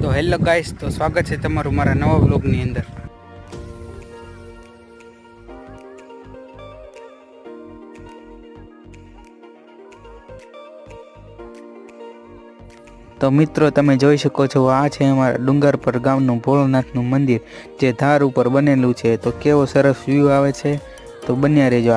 તો hello guys, તો સ્વાગત છે તમારું મારા નવા વ્લોગની અંદર। તો મિત્રો તમે જોઈ શકો છો, આ છે અમારા ડુંગર પર ગામનું ભોળોનાથનું મંદિર, જે ધાર ઉપર બનેલું છે। તો કેવો સરસ વ્યૂ આવે છે, તો બન્યા રહેજો।